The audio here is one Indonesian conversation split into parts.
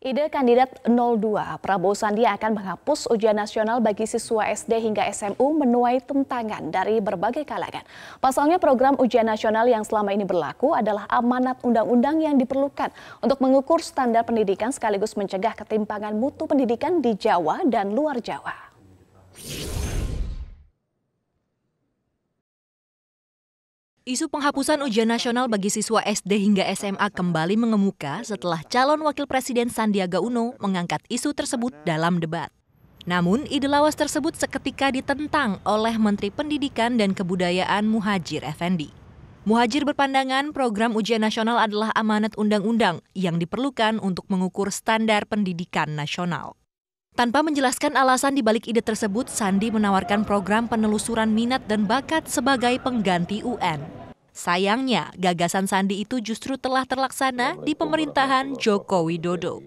Ide kandidat 02 Prabowo Sandi akan menghapus ujian nasional bagi siswa SD hingga SMU menuai tentangan dari berbagai kalangan. Pasalnya program ujian nasional yang selama ini berlaku adalah amanat undang-undang yang diperlukan untuk mengukur standar pendidikan sekaligus mencegah ketimpangan mutu pendidikan di Jawa dan luar Jawa. Isu penghapusan ujian nasional bagi siswa SD hingga SMA kembali mengemuka setelah calon wakil presiden Sandiaga Uno mengangkat isu tersebut dalam debat. Namun, ide lawas tersebut seketika ditentang oleh Menteri Pendidikan dan Kebudayaan Muhadjir Effendi. Muhadjir berpandangan program ujian nasional adalah amanat undang-undang yang diperlukan untuk mengukur standar pendidikan nasional. Tanpa menjelaskan alasan di balik ide tersebut, Sandi menawarkan program penelusuran minat dan bakat sebagai pengganti UN. Sayangnya, gagasan Sandi itu justru telah terlaksana di pemerintahan Joko Widodo.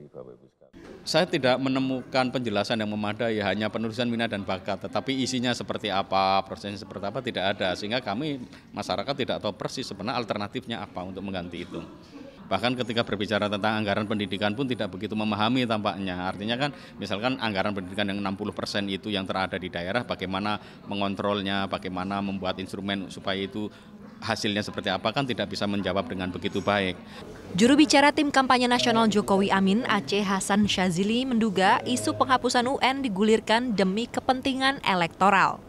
Saya tidak menemukan penjelasan yang memadai, hanya penelusuran minat dan bakat. Tetapi isinya seperti apa, prosesnya seperti apa tidak ada. Sehingga kami, masyarakat tidak tahu persis sebenarnya alternatifnya apa untuk mengganti itu. Bahkan ketika berbicara tentang anggaran pendidikan pun tidak begitu memahami tampaknya. Artinya kan misalkan anggaran pendidikan yang 60% itu yang terada di daerah, bagaimana mengontrolnya, bagaimana membuat instrumen supaya itu hasilnya seperti apa kan tidak bisa menjawab dengan begitu baik. Juru bicara tim kampanye nasional Jokowi Amin, Aceh Hasan Syazili menduga isu penghapusan UN digulirkan demi kepentingan elektoral.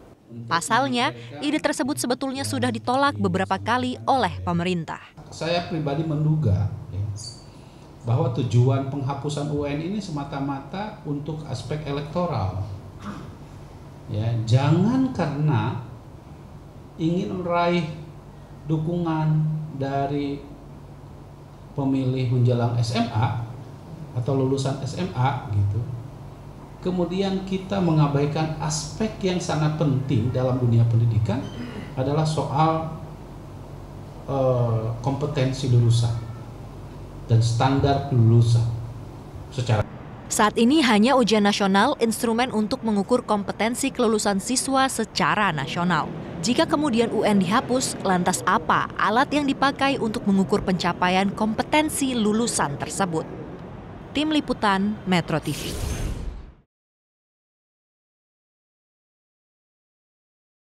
Pasalnya, ide tersebut sebetulnya sudah ditolak beberapa kali oleh pemerintah. Saya pribadi menduga bahwa tujuan penghapusan UN ini semata-mata untuk aspek elektoral. Ya, jangan karena ingin meraih dukungan dari pemilih menjelang SMA atau lulusan SMA gitu. Kemudian kita mengabaikan aspek yang sangat penting dalam dunia pendidikan adalah soal kompetensi lulusan dan standar lulusan secara. Saat ini hanya ujian nasional instrumen untuk mengukur kompetensi kelulusan siswa secara nasional. Jika kemudian UN dihapus, lantas apa alat yang dipakai untuk mengukur pencapaian kompetensi lulusan tersebut? Tim Liputan Metro TV.